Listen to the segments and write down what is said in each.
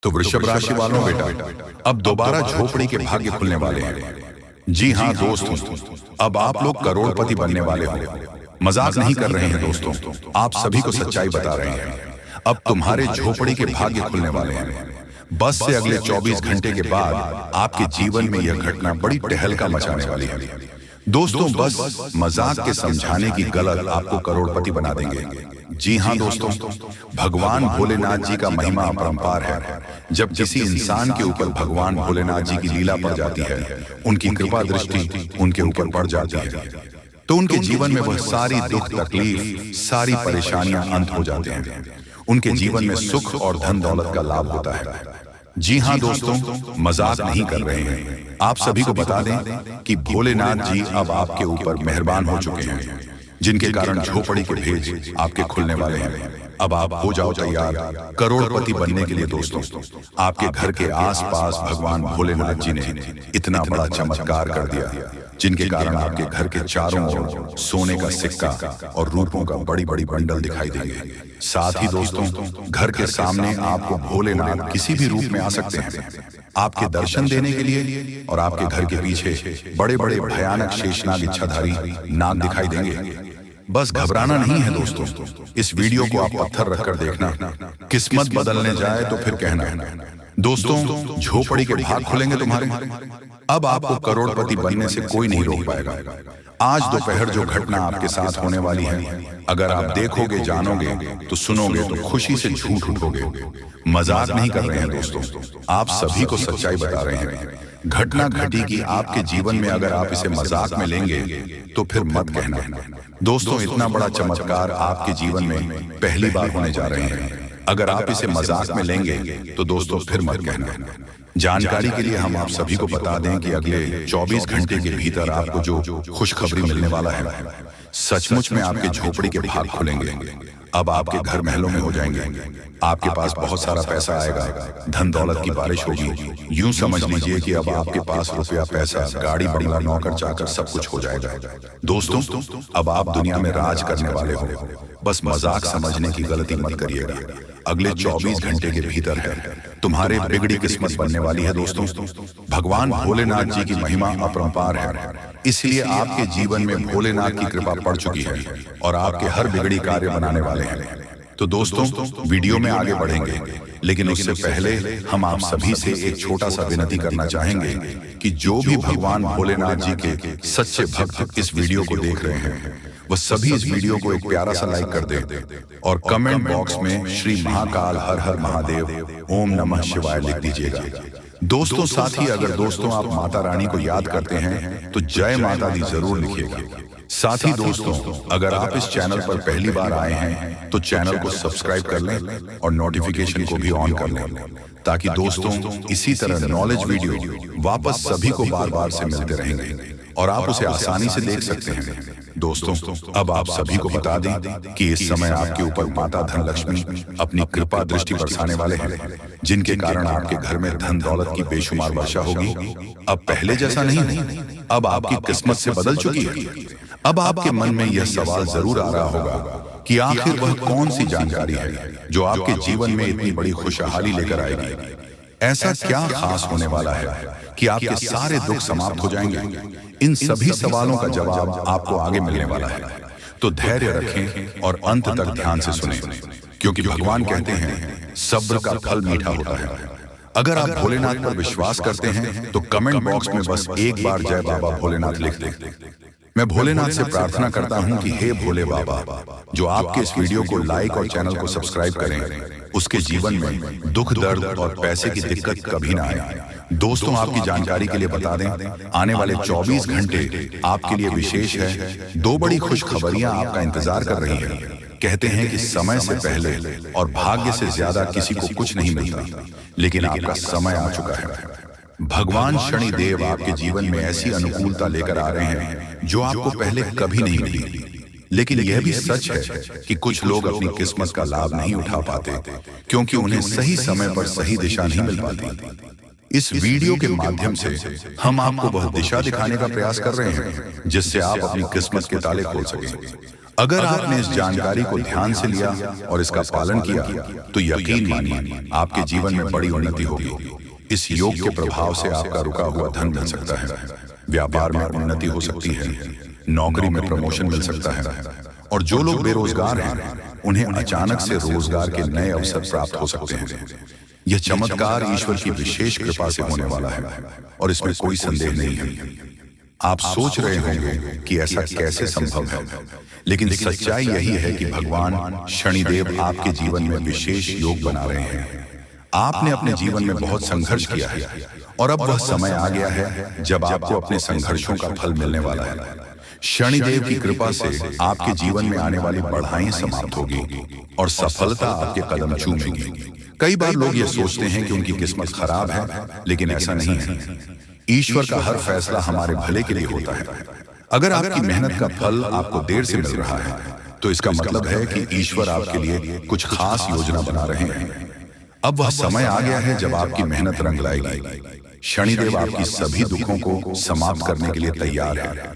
तो वृषभ राशि वालों बेटा, अब दोबारा झोपड़ी के भाग्य खुलने वाले हैं। जी हाँ दोस्तों, अब आप लोग करोड़पति बनने वाले हो। मजाक नहीं कर रहे हैं दोस्तों, आप सभी को सच्चाई बता रहे हैं। अब तुम्हारे झोपड़ी के भाग्य खुलने वाले हैं। बस से अगले 24 घंटे के बाद आपके जीवन में यह घटना बड़ी टहलका मचाने वाली है दोस्तों। बस मजाक के समझाने की गलत आपको करोड़पति बना देंगे। जी हाँ दोस्तों, भगवान भोलेनाथ जी का महिमा अपरंपार है। जब किसी इंसान के ऊपर भगवान भोलेनाथ जी की लीला पड़ जाती है, उनकी कृपा दृष्टि उनके ऊपर पड़ जाती है, तो उनके जीवन में वह सारी दुख तकलीफ, सारी परेशानियां अंत हो जाते हैं। उनके जीवन में सुख और धन दौलत का लाभ होता है। जी हाँ दोस्तों, मजाक नहीं कर रहे हैं। आप सभी को बता दें कि भोलेनाथ जी अब आपके ऊपर मेहरबान हो चुके हैं, जिनके कारण झोपड़ी के भेज आपके खुलने वाले हैं। अब आप हो जाओ तैयार करोड़पति बनने के लिए दोस्तों। आपके घर के आसपास भगवान भोलेनाथ जी ने इतना बड़ा चमत्कार कर दिया, जिनके कारण आपके घर के चारों ओर सोने का सिक्का और रूपों का बड़ी बड़ी बंडल दिखाई देंगे। साथ ही दोस्तों, घर के सामने आपको भोलेनाथ किसी भी रूप में आ सकते हैं आपके दर्शन देने के लिए, और आपके घर के पीछे बड़े बड़े भयानक शेषनाग इच्छाधारी नाग दिखाई देंगे। बस घबराना नहीं है दोस्तों। इस वीडियो को आप पत्थर रखकर देखना, किस्मत बदलने जाए तो फिर कहना। दोस्तों, झोपड़ी के भाग खुलेंगे तुम्हारे। अब आपको करोड़पति बनने से कोई नहीं रोक पाएगा। आज दोपहर जो घटना आपके साथ होने वाली है, अगर आप देखोगे, जानोगे, तो सुनोगे तो खुशी से झूठ उठोगे। मजाक नहीं कर रहे हैं दोस्तों, आप सभी को सच्चाई बता रहे हैं। घटना घटी कि आपके जीवन में अगर आप इसे मजाक में लेंगे तो फिर मत कहना। दोस्तों, इतना बड़ा चमत्कार आपके जीवन में पहली बार होने जा रहे हैं। अगर आप इसे मजाक में लेंगे तो दोस्तों फिर मत कहना। जानकारी के लिए हम आप सभी को बता दें कि अगले 24 घंटे के भीतर आपको जो खुशखबरी मिलने वाला है, सचमुच में आपके झोपड़ी के भाग खुलेंगे। अब आपके घर महलों में हो जाएंगे। आपके पास बहुत सारा पैसा आएगा, धन दौलत की बारिश होगी। यूं समझ लीजिए कि अब आपके पास रुपया, पैसा, गाड़ी, बंगला, नौकर चाकर सब कुछ हो जाएगा। दोस्तों, अब आप दुनिया में राज करने वाले हो। बस मजाक समझने की गलती मत करिएगा। अगले 24 घंटे के भीतर है तुम्हारे बिगड़ी किस्मत बनने वाली है दोस्तों। भगवान भोलेनाथ जी की महिमा अपरंपार है, इसलिए आपके जीवन में भोलेनाथ की कृपा पड़ चुकी है और आपके हर बिगड़ी कार्य बनाने वाले हैं। तो दोस्तों, वीडियो में आगे बढ़ेंगे, लेकिन उससे पहले हम आप सभी से एक छोटा सा विनती करना चाहेंगे कि जो भी भगवान भोलेनाथ जी के सच्चे भक्त इस वीडियो को देख रहे हैं, वह सभी इस वीडियो को एक प्यारा सा लाइक कर दें और कमेंट बॉक्स में श्री महाकाल हर हर महादेव ओम नमः शिवाय लिख दीजिएगा। दोस्तों, साथ ही अगर दोस्तों आप माता रानी को याद करते हैं तो जय माता दी जरूर लिखिएगा। साथ ही दोस्तों, अगर आप इस चैनल पर पहली बार आए हैं तो चैनल को सब्सक्राइब कर लें और नोटिफिकेशन को भी ऑन कर लें, ताकि दोस्तों इसी तरह नॉलेज वीडियो वापस सभी को बार बार से मिलते रहेंगे और आप उसे आसानी से देख सकते हैं। दोस्तों, अब आप सभी को बता दें कि इस समय आपके ऊपर माता धन लक्ष्मी अपनी कृपा दृष्टि बरसाने वाले हैं, जिनके कारण आपके घर में धन दौलत की बेशुमार वर्षा होगी। अब पहले जैसा नहीं, अब आपकी किस्मत से बदल चुकी है। अब आपके मन में यह सवाल जरूर आ रहा होगा कि आखिर वह कौन सी जानकारी है जो आपके जीवन में इतनी बड़ी खुशहाली लेकर आएगी। ऐसा क्या खास होने वाला है कि आपके सारे दुख समाप्त हो जाएंगे? इन सभी सवालों का जवाब आपको आगे मिलने वाला है, तो धैर्य रखें और अंत तक ध्यान से सुनें, क्योंकि भगवान कहते हैं सब्र का फल मीठा होता है। अगर आप भोलेनाथ पर विश्वास करते हैं तो कमेंट बॉक्स में बस एक बार जय बाबा भोलेनाथ लिख दें। मैं भोलेनाथ से प्रार्थना करता हूं कि हे भोले बाबा, जो आपके इस वीडियो को लाइक और चैनल को सब्सक्राइब करें, उसके जीवन में दुख, दर्द और पैसे की दिक्कत कभी ना आए। दोस्तों, आपकी जानकारी के लिए बता दें, आने वाले 24 घंटे आपके लिए विशेष है। दो बड़ी खुशखबरियां आपका इंतजार कर रही हैं। कहते हैं कि समय से पहले और भाग्य से ज्यादा किसी को कुछ नहीं मिलता, लेकिन आपका समय आ चुका है। भगवान शनि देव आपके जीवन में ऐसी अनुकूलता लेकर आ रहे हैं जो आपको पहले कभी नहीं मिली। लेकिन यह भी सच है कि कुछ लोग अपनी किस्मत का लाभ नहीं उठा पाते, क्योंकि उन्हें सही समय पर सही दिशा नहीं मिल पाती। इस वीडियो के माध्यम से हम आपको वह दिशा दिखाने का प्रयास कर रहे हैं जिससे आप अपनी किस्मत के ताले खोल सकें। अगर आपने इस जानकारी को ध्यान से लिया और इसका पालन किया तो यकीन मानिए आपके जीवन में बड़ी उन्नति होगी। इस योग के प्रभाव से आपका रुका हुआ धन मिल सकता है, व्यापार में उन्नति हो सकती है, नौकरी में प्रमोशन मिल सकता है, और जो लोग बेरोजगार हैं उन्हें अचानक से रोजगार के नए अवसर प्राप्त हो सकते हैं। यह चमत्कार ईश्वर की विशेष कृपा से होने वाला है और इसमें कोई संदेह नहीं है। आप सोच रहे होंगे कि ऐसा कैसे संभव है, लेकिन सच्चाई यही है कि भगवान शनिदेव आपके जीवन में विशेष योग बना रहे हैं। आपने अपने जीवन में बहुत संघर्ष किया है और अब वह समय आ गया है जब आपको अपने संघर्षों का फल मिलने वाला है। शनिदेव की कृपा से आपके जीवन में आने वाली बढ़ाई समाप्त होगी और सफलता आपके कदम चूमेगी। कई बार लोग ये सोचते हैं कि उनकी किस्मत खराब है, लेकिन ऐसा नहीं है। ईश्वर का हर फैसला हमारे भले के लिए होता है। अगर आपकी मेहनत का फल आपको देर से मिल रहा है तो इसका मतलब है कि ईश्वर आपके लिए कुछ खास योजना बना रहे हैं। अब वह समय आ गया है जब आपकी मेहनत रंग लाएगी। शनिदेव आपकी सभी दुखों को समाप्त करने के लिए तैयार है।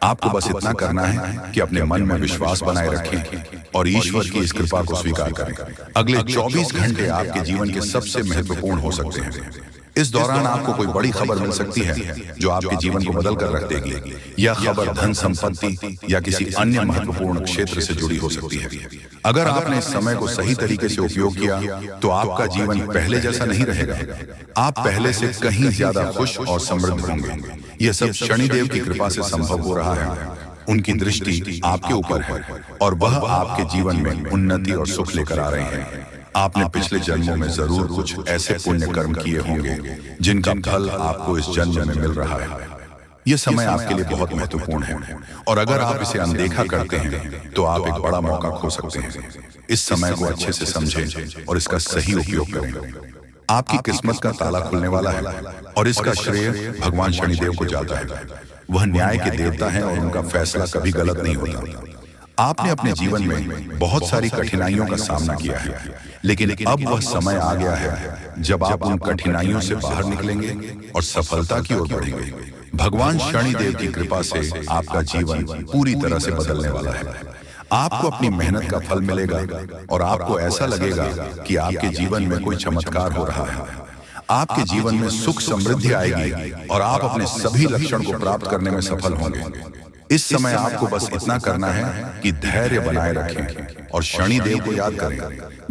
आपको बस इतना करना है कि अपने मन में विश्वास बनाए रखें और ईश्वर की इस कृपा को स्वीकार करें। अगले 24 घंटे आपके जीवन के सबसे महत्वपूर्ण हो सकते हैं। इस दौरान आपको कोई बड़ी खबर मिल सकती है जो आपके जीवन को बदल कर रख देगी। यह खबर धन संपत्ति या किसी अन्य महत्वपूर्ण क्षेत्र से जुड़ी हो सकती है। अगर आपने इस समय को सही तरीके से उपयोग किया तो आपका जीवन पहले जैसा नहीं रहेगा। आप पहले से कहीं ज्यादा खुश और समृद्ध होंगे। यह सब शनिदेव की कृपा से संभव हो रहा है। उनकी दृष्टि आपके ऊपर है और वह आपके जीवन में उन्नति और सुख लेकर आ रहे हैं। आपने पिछले जन्मों में जरूर कुछ ऐसे पुण्य कर्म किए होंगे जिनका फल आपको इस जन्म में मिल रहा है। यह समय आपके लिए बहुत महत्वपूर्ण है और अगर आप इसे अनदेखा करते हैं तो आप एक बड़ा मौका खो सकते हैं। इस समय को अच्छे से समझें और इसका सही उपयोग करें। आपकी किस्मत का ताला खुलने वाला है और इसका श्रेय भगवान शनिदेव को जाता है। वह न्याय के देवता हैं और उनका फैसला कभी गलत नहीं होता। आपने अपने जीवन में बहुत सारी कठिनाइयों का सामना किया है, लेकिन अब वह समय आ गया है जब आप उन कठिनाइयों से बाहर निकलेंगे और सफलता की ओर बढ़ेंगे। भगवान शनिदेव की कृपा से आपका जीवन पूरी तरह से बदलने वाला है। आपको अपनी मेहनत का फल मिलेगा और आपको ऐसा लगेगा कि आपके जीवन में कोई चमत्कार हो रहा है। आपके जीवन में सुख समृद्धि आएगी और आप अपने सभी लक्ष्यों को प्राप्त करने में सफल होंगे। इस समय आपको बस इतना करना है कि धैर्य बनाए रखें और शनिदेव को याद करें।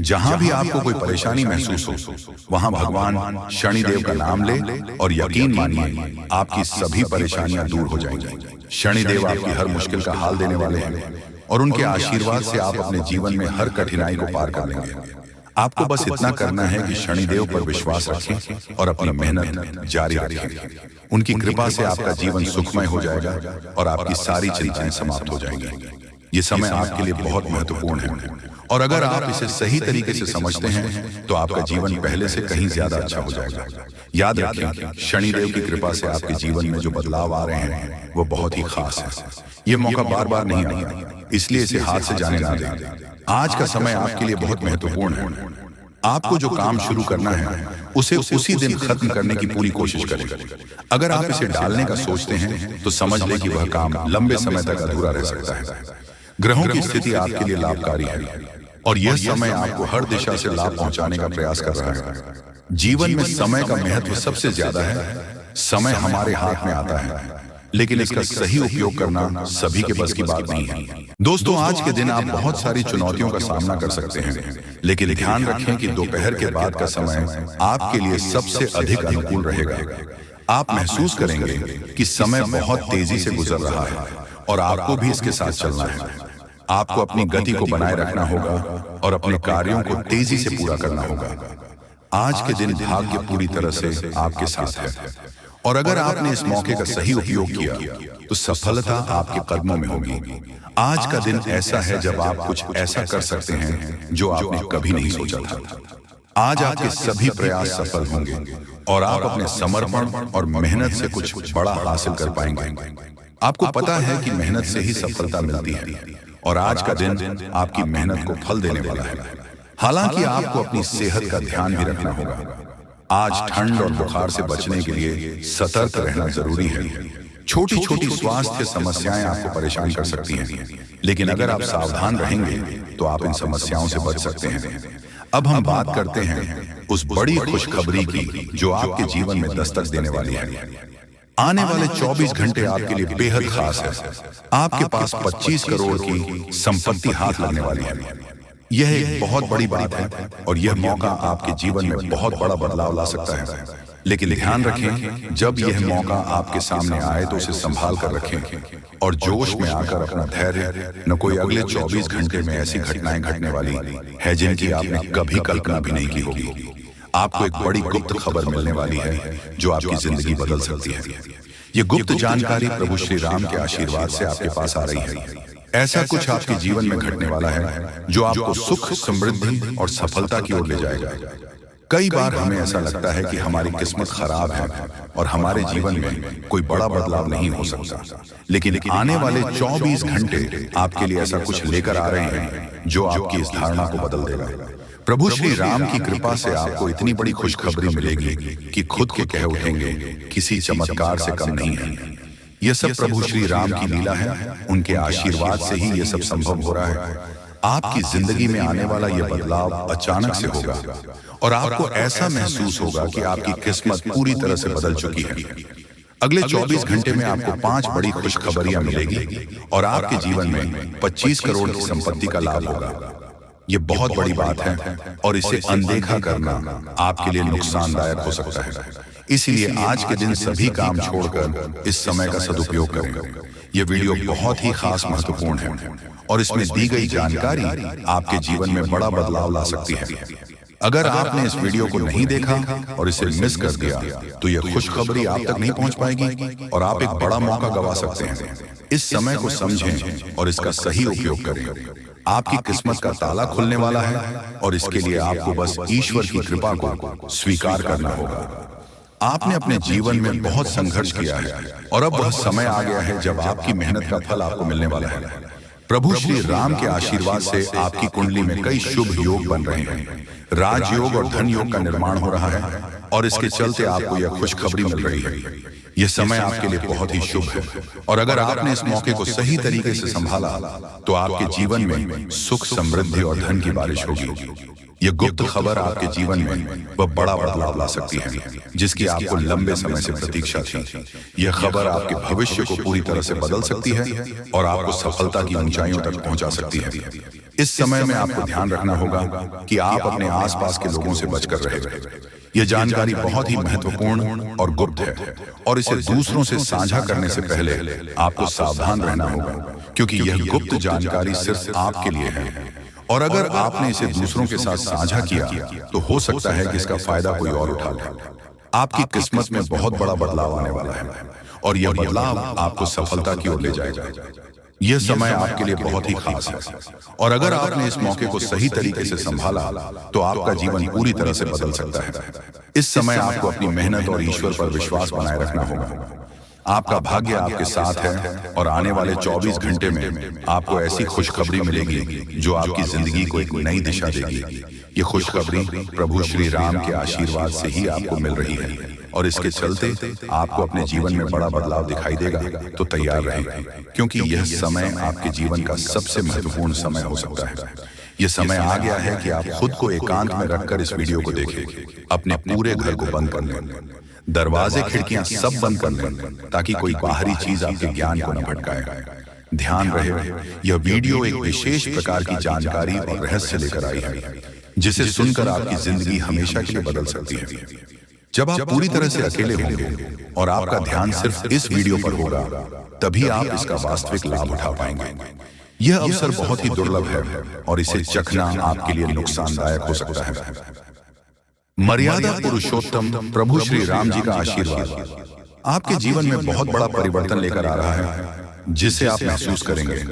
जहां भी आपको कोई परेशानी महसूस हो वहां भगवान शनिदेव का नाम ले और यकीन मानिए आपकी सभी परेशानियां दूर हो जाएंगी। शनिदेव आपकी हर मुश्किल का हाल देने वाले हैं और उनके आशीर्वाद से आप अपने जीवन में हर कठिनाई को पार कर लेंगे। आपको बस इतना करना है कि शनिदेव पर विश्वास रखें और अपनी मेहनत जारी रखें। उनकी कृपा से आपका जीवन सुखमय हो जाएगा और आपकी सारी चिंताएं समाप्त हो जाएंगी। ये समय आपके लिए बहुत महत्वपूर्ण है और अगर आप इसे सही तरीके से समझते हैं तो आपका जीवन पहले से कहीं ज्यादा अच्छा हो जाएगा। याद रखें, शनिदेव की कृपा से आपके जीवन में जो बदलाव आ रहे हैं वो बहुत ही खास है। ये मौका बार बार नहीं आता, इसलिए इसे हाथ से जाने ना दें। आज का समय आपके लिए बहुत महत्वपूर्ण है। आपको जो काम शुरू करना है उसे उसी दिन खत्म करने की पूरी कोशिश करें। अगर आप इसे डालने का सोचते हैं तो समझ लें कि वह काम लंबे समय तक अधूरा रह सकता है। ग्रहों की स्थिति आपके लिए लाभकारी है और यह समय आपको हर दिशा से लाभ पहुंचाने का प्रयास कर रहा है। जीवन में समय का महत्व सबसे ज्यादा है। समय हमारे हाथ में आता है, लेकिन इसका सही उपयोग करना सभी के बस की बात नहीं है। दोस्तों, आज के दिन आप बहुत सारी चुनौतियों का सामना कर सकते हैं, लेकिन ध्यान रखें कि दोपहर के बाद का समय आपके लिए सबसे अधिक अनुकूल रहेगा। आप महसूस करेंगे कि समय बहुत तेजी से गुजर रहा है और आपको भी इसके साथ चलना है। आपको अपनी गति को बनाए रखना होगा और अपने कार्यों को तेजी से पूरा करना होगा। आज के दिन भाग्य पूरी तरह से आपके साथ है और अगर आपने इस मौके का सही उपयोग किया तो सफलता आपके कदमों में होगी। आज का दिन ऐसा है जब आप कुछ ऐसा कर सकते हैं जो आपने कभी नहीं सोचा था। आज आपके सभी प्रयास सफल होंगे और आप अपने समर्पण और मेहनत से कुछ बड़ा हासिल कर पाएंगे। आपको पता है कि मेहनत से ही सफलता मिलती है और आज का दिन आपकी मेहनत को फल देने वाला है। हालांकि आपको अपनी सेहत का ध्यान भी रखना होगा। आज ठंड और बुखार से बचने के लिए सतर्क रहना जरूरी है। छोटी छोटी स्वास्थ्य समस्याएं आपको परेशान कर सकती हैं, लेकिन अगर आप सावधान रहेंगे तो आप इन समस्याओं से बच सकते हैं। अब हम बात करते हैं उस बड़ी खुशखबरी की जो आपके जीवन में दस्तक देने वाली है। आने वाले 24 घंटे आपके लिए बेहद खास है। आपके पास 25 करोड़ की संपत्ति हाथ लगने वाली है। यह एक बहुत बड़ी बात है और यह मौका आपके जीवन में बहुत बड़ा बदलाव ला सकता है। लेकिन ध्यान रखें, जब यह मौका आपके सामने आए तो उसे संभाल कर रखें और जोश में आकर अपना धैर्य, न कोई अगले 24 घंटे में ऐसी घटनाएं घटने वाली है जिनकी आपने कभी कल्पना भी नहीं की होगी। आपको एक बड़ी गुप्त खबर मिलने वाली है जो आपकी जिंदगी बदल सकती है। ये गुप्त जानकारी प्रभु श्री राम के आशीर्वाद से आपके पास आ रही है। ऐसा कुछ आपके जीवन में घटने वाला है जो आपको सुख, समृद्धि और सफलता की ओर ले जाएगा। कई बार हमें ऐसा लगता है कि हमारी किस्मत खराब है और हमारे जीवन में कोई बड़ा बदलाव नहीं हो सकता, लेकिन आने वाले 24 घंटे आपके लिए ऐसा कुछ लेकर आ रहे हैं जो आपकी इस धारणा को बदल देगा। प्रभु श्री राम की कृपा से आपको इतनी बड़ी खुशखबरी मिलेगी कि खुद के कह उठेंगे, किसी चमत्कार से कम नहीं है। यह सब प्रभु श्री राम की लीला है। उनके आशीर्वाद से ही यह सब संभव हो रहा है। आपकी जिंदगी में आने वाला यह बदलाव अचानक से होगा और आपको ऐसा महसूस होगा कि आपकी किस्मत पूरी तरह से बदल चुकी है। अगले 24 घंटे में आपको 5 बड़ी खुशखबरियां मिलेगी और आपके जीवन में 25 करोड़ की संपत्ति का लाभ होगा। ये बहुत बड़ी बात है और इसे अनदेखा करना आपके लिए नुकसानदायक हो सकता है। इसीलिए आज के दिन सभी काम छोड़कर इस समय का सदुपयोग करें। यह वीडियो बहुत ही खास महत्वपूर्ण है और इसमें दी गई जानकारी आपके जीवन में बड़ा बदलाव ला सकती है। अगर आपने इस वीडियो को नहीं देखा और इसे मिस कर दिया तो यह खुशखबरी आप तक नहीं पहुंच पाएगी और आप एक बड़ा मौका गंवा सकते हैं। इस समय को समझें और इसका सही उपयोग करें। आपकी किस्मत का ताला खुलने वाला है और इसके लिए आपको बस ईश्वर की कृपा को स्वीकार करना होगा। आपने अपने जीवन में बहुत संघर्ष किया है और अब वह समय आ गया है जब आपकी मेहनत का फल आपको मिलने वाला है। प्रभु श्री राम के आशीर्वाद से आपकी कुंडली में कई शुभ योग बन रहे हैं। राजयोग और धन योग का निर्माण हो रहा है और इसके चलते आपको यह खुशखबरी मिल रही है। यह समय आपके लिए बहुत ही शुभ है और अगर आपने इस मौके को सही तरीके से संभाला तो आपके जीवन में सुख, समृद्धि और धन की बारिश होगी। यह गुप्त खबर आपके जीवन में वह बड़ा बदलाव ला सकती है जिसकी आपको लंबे समय से प्रतीक्षा थी। यह खबर आपके भविष्य को पूरी तरह से बदल सकती है और आपको सफलता की ऊंचाइयों तक पहुंचा सकती है। इस समय में आपको ध्यान रखना होगा कि आप अपने आसपास के लोगों से बचकर रहें। यह जानकारी बहुत ही महत्वपूर्ण और गुप्त है और इसे दूसरों से साझा करने से पहले आपको सावधान रहना होगा, क्योंकि यह गुप्त जानकारी सिर्फ आपके लिए है और अगर आपने इसे दूसरों के साथ साझा किया तो हो सकता है कि इसका फायदा कोई और उठा ले। आपकी किस्मत में बहुत बड़ा बदलाव आने वाला है और यह बदलाव आपको सफलता की ओर ले जाएगा। यह समय आपके लिए बहुत ही खास है और अगर आपने इस मौके को सही तरीके से संभाला तो आपका जीवन पूरी तरह से बदल सकता है। इस समय आपको अपनी मेहनत और ईश्वर पर विश्वास बनाए रखना होगा। आपका भाग्य आपके साथ है और आने वाले 24 घंटे में आपको ऐसी खुशखबरी मिलेगी जो आपकी जिंदगी को एक नई दिशा देगी। ये खुशखबरी प्रभु श्री राम के आशीर्वाद से ही आपको मिल रही है और इसके चलते आपको अपने जीवन में बड़ा बदलाव दिखाई देगा। तो तैयार रहें, क्योंकि यह समय आपके जीवन का सबसे महत्वपूर्ण समय हो सकता है। यह समय आ गया है कि आप खुद को एकांत में रखकर इस वीडियो को देखें। अपने पूरे घर को बंद कर लें, दरवाजे खिड़कियां सब बंद कर लें ताकि कोई बाहरी चीज आपके ज्ञान को न भटकाए। ध्यान रहे, यह वीडियो एक विशेष प्रकार की जानकारी और रहस्य लेकर आई है जिसे सुनकर आपकी जिंदगी हमेशा के लिए बदल सकती है। जब आप पूरी तरह से अकेले होंगे और आपका ध्यान सिर्फ इस वीडियो पर होगा, तभी आप इसका वास्तविक लाभ उठा पाएंगे। यह अवसर बहुत ही दुर्लभ है और इसे चखना आपके लिए नुकसानदायक हो सकता है। मर्यादा पुरुषोत्तम प्रभु श्री राम जी का आशीर्वाद आपके जीवन में बहुत बड़ा परिवर्तन लेकर आ रहा है जिसे आप महसूस करेंगे।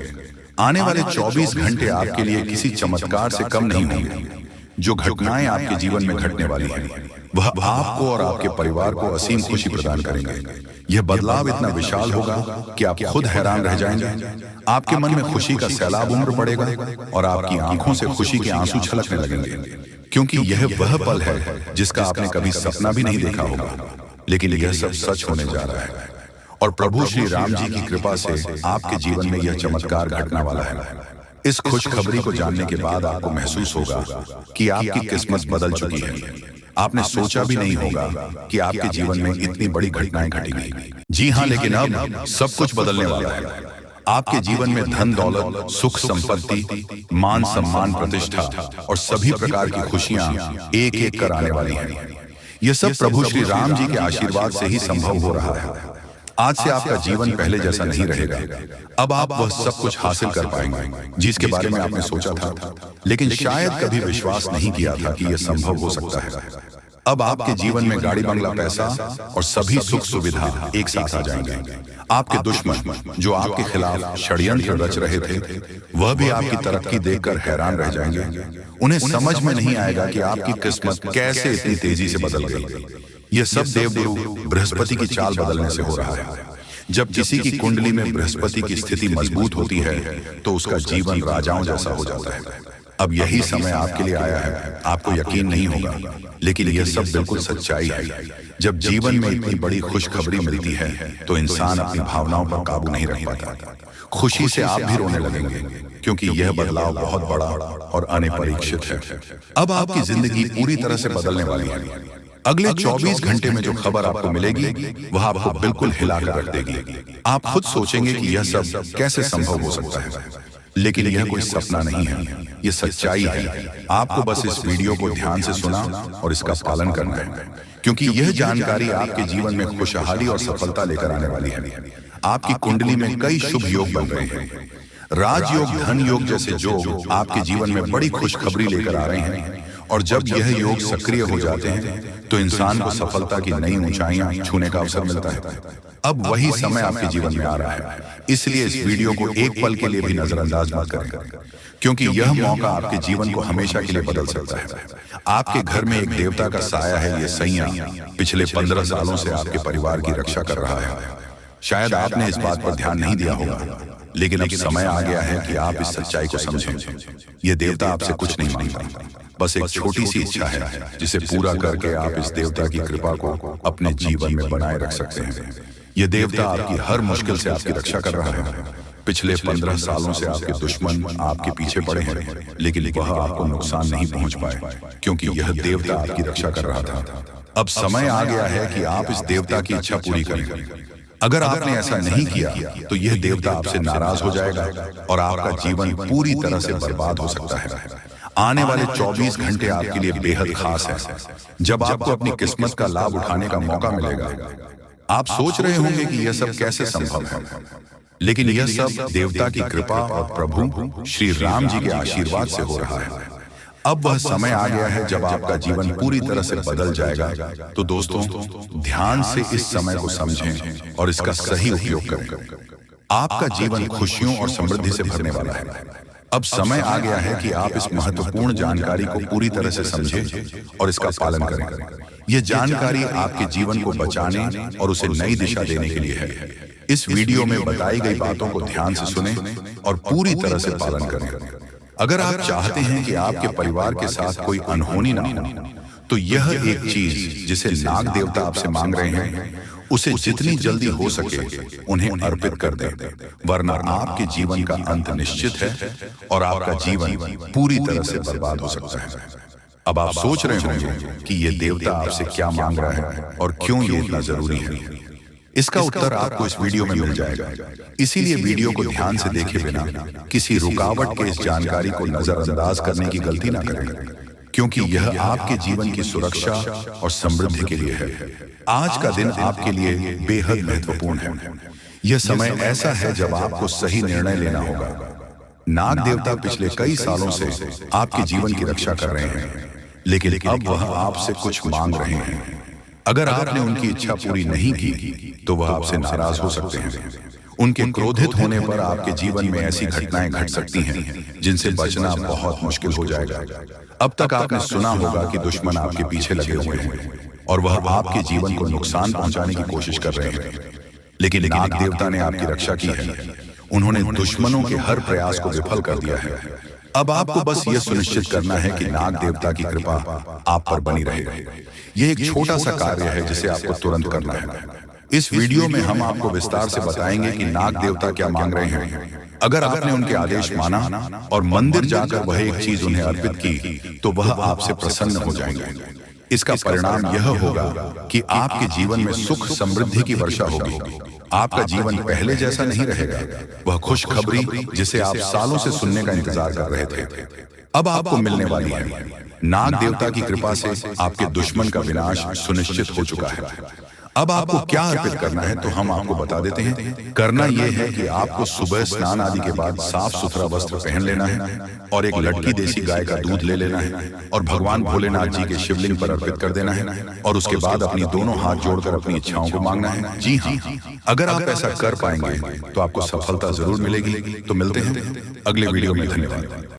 आने वाले 24 घंटे आपके लिए किसी चमत्कार से कम नहीं होंगे। जो घटनाएं आपके जीवन में घटने वाली हैं वह आपको और आपके परिवार को असीम खुशी प्रदान करेंगे। यह बदलाव इतना विशाल होगा कि आप खुद हैरान रह जाएंगे। आपके मन में खुशी का सैलाब उमड़ पड़ेगा और आपकी आंखों से खुशी के आंसू छलकने लगेंगे, क्योंकि यह वह पल है जिसका आपने कभी सपना भी नहीं देखा होगा, लेकिन यह सब सच होने जा रहा है। और प्रभु श्री राम जी की कृपा से आपके जीवन में यह चमत्कार घटने वाला है। इस खुशखबरी को जानने के बाद आपको महसूस होगा कि आपकी किस्मत बदल चुकी है। आपने सोचा भी नहीं होगा कि आपके जीवन में इतनी बड़ी घटनाएं घटेंगी। जी हाँ, लेकिन अब सब कुछ बदलने वाला है। आपके जीवन में धन दौलत, सुख संपत्ति, मान सम्मान, प्रतिष्ठा और सभी प्रकार की खुशियां एक एक कर आने वाली हैं। यह सब प्रभु श्री राम जी के आशीर्वाद से ही संभव हो रहा है। आज से आपका जीवन पहले जैसा नहीं रहेगा। अब आप वह सब कुछ हासिल कर पाएंगे जिसके बारे में आपने सोचा था, लेकिन शायद कभी विश्वास नहीं किया था कि यह संभव हो सकता है। अब आपके जीवन में गाड़ी बंगला, पैसा और सभी सुख सुविधा एक साथ आ जाएंगे। आपके दुश्मन जो आपके खिलाफ षड्यंत्र रच रहे थे, वह भी आपकी तरक्की देखकर हैरान रह जाएंगे। उन्हें समझ में नहीं आएगा कि आपकी किस्मत कैसे इतनी तेजी से बदल गई। यह सब देवगुरु बृहस्पति की चाल बदलने से हो रहा है। जब किसी की कुंडली में बृहस्पति की स्थिति मजबूत होती है तो उसका जीवन राजाओं जैसा हो जाता है। अब यही समय आपके लिए आया है। आपको यकीन नहीं होगा, लेकिन यह सब बिल्कुल सच्चाई है। जब जीवन में इतनी बड़ी खुशखबरी मिलती है तो इंसान अपनी भावनाओं पर काबू नहीं रख पाता। खुशी से आप भी रोने लगेंगे, क्योंकि यह बदलाव बहुत बड़ा और अनपेक्षित है। अब आपकी जिंदगी पूरी तरह से बदलने वाली है। अगले 24 घंटे में जो खबर आपको मिलेगी वह आपको बिल्कुल हिलाकर रख देगी। आप खुद सोचेंगे कि यह सब कैसे संभव हो सकता है, लेकिन यह कोई सपना नहीं है, यह सच्चाई है। आपको बस इस वीडियो को ध्यान से सुना और इसका पालन करना है, क्योंकि यह जानकारी आपके जीवन में खुशहाली और सफलता लेकर आने वाली है। आपकी कुंडली में कई शुभ योग बन रहे हैं। राजयोग, धन योग जैसे योग आपके जीवन में बड़ी खुशखबरी लेकर आ रहे हैं। और जब यह योग सक्रिय हो जाते हैं तो इंसान को सफलता की नई ऊंचाइयां छूने का अवसर मिलता है। अब वही समय आपके जीवन में आ रहा है। इसलिए इस वीडियो को एक पल के लिए भी नजरअंदाज मत करें, क्योंकि यह मौका आपके जीवन को हमेशा के लिए बदल सकता है। आपके घर में एक देवता का साया है। ये सैया पिछले 15 सालों से आपके परिवार की रक्षा कर रहा है। शायद आपने इस बात पर ध्यान नहीं दिया होगा, लेकिन अब समय आ गया है कि आप इस सच्चाई को समझें। यह देवता आपसे कुछ नहीं मांगता, बस एक छोटी सी इच्छा है जिसे पूरा करके आप इस देवता की कृपा को अपने जीवन में बनाए रख सकते हैं। यह देवता आपकी हर मुश्किल से आपकी रक्षा कर रहा है। पिछले 15 सालों से आपके दुश्मन आपके पीछे पड़े हैं, लेकिन वह आपको नुकसान नहीं पहुंच पाए, क्योंकि यह देवता आपकी रक्षा कर रहा था। अब समय आ गया है कि आप इस देवता की इच्छा पूरी करें। अगर आपने ऐसा नहीं किया तो यह देवता आपसे नाराज हो जाएगा और आपका जीवन पूरी तरह से बर्बाद हो सकता है। आने वाले 24 घंटे आपके लिए बेहद खास है, जब आपको अपनी किस्मत का लाभ उठाने का मौका मिलेगा। आप सोच रहे होंगे कि यह सब कैसे संभव है, लेकिन यह सब देवता की कृपा और प्रभु श्री राम जी के आशीर्वाद से हो रहा है। अब वह समय आ गया है जब आपका जीवन पूरी तरह से बदल जाएगा। तो दोस्तों, ध्यान से इस समय को समझें और इसका सही उपयोग करें। आपका जीवन खुशियों और समृद्धि से भरने वाला है। अब समय आ गया है कि आप इस महत्वपूर्ण जानकारी को पूरी तरह से समझें और इसका पालन करें। यह जानकारी आपके जीवन को बचाने और उसे नई दिशा देने के लिए है। इस वीडियो में बताई गई बातों को ध्यान से सुनें और पूरी तरह से पालन करें। अगर आप चाहते हैं कि आपके परिवार के साथ कोई अनहोनी ना हो, तो यह एक चीज जिसे नाग देवता आपसे मांग रहे हैं, उसे जितनी जल्दी हो सके उन्हें अर्पित कर दें, वरना आपके जीवन का अंत निश्चित है और आपका जीवन पूरी तरह से बर्बाद हो सकता है। अब आप सोच रहे होंगे कि यह देवता आपसे क्या मांग रहा है और क्यों ये इतना जरूरी है। इसका उत्तर आपको इस वीडियो में मिल जाएगा। इसीलिए वीडियो को ध्यान से देखे बिना किसी रुकावट के इस जानकारी को नजरअंदाज करने की गलती ना करें, क्योंकि यह आपके जीवन की सुरक्षा और समृद्धि के लिए है। आज का दिन आपके लिए बेहद महत्वपूर्ण है। यह समय ऐसा है जब आपको सही निर्णय लेना होगा। नाग देवता पिछले कई सालों से आपके जीवन की रक्षा कर रहे हैं, लेकिन अब वह आपसे कुछ मांग रहे हैं। अगर आपने उनकी इच्छा पूरी नहीं की तो वह आपसे नाराज हो सकते हैं। उनके क्रोधित होने पर आपके जीवन में ऐसी घटनाएं घट सकती हैं जिनसे बचना बहुत मुश्किल हो जाएगा। अब तक आपने सुना होगा कि दुश्मन आपके पीछे लगे हुए हैं और वह आपके जीवन को नुकसान पहुंचाने की कोशिश कर रहे हैं, लेकिन नाग देवता ने आपकी रक्षा की है। उन्होंने दुश्मनों के हर प्रयास को विफल कर दिया है। अब आपको बस यह सुनिश्चित करना है कि नाग देवता की कृपा आप पर बनी रहे। यह एक छोटा सा कार्य है जिसे आपको तुरंत करना है। इस वीडियो में हम आपको विस्तार से बताएंगे कि नाग देवता क्या मांग रहे हैं। अगर आपने उनके आदेश माना और मंदिर जाकर वह एक चीज उन्हें अर्पित की तो वह आपसे प्रसन्न हो जाएंगे। इसका परिणाम यह होगा कि आपके जीवन में सुख समृद्धि की वर्षा होगी। आपका जीवन पहले जैसा नहीं रहेगा। वह खुशखबरी जिसे आप सालों से सुनने का इंतजार कर रहे थे अब आपको मिलने वाली है। नाग देवता की कृपा से आपके दुश्मन का विनाश सुनिश्चित हो चुका है। अब आपको क्या अर्पित करना है तो हम आपको बता देते हैं। करना यह है कि आपको सुबह स्नान आदि के बाद साफ सुथरा वस्त्र पहन लेना है और एक लड़की देसी गाय का दूध ले लेना है और भगवान भोलेनाथ जी के शिवलिंग पर अर्पित कर देना है और उसके बाद अपनी दोनों हाथ जोड़कर अपनी इच्छाओं को मांगना है। जी हाँ, अगर आप ऐसा कर पाएंगे तो आपको सफलता जरूर मिलेगी। तो मिलते हैं अगले वीडियो में। धन्यवाद।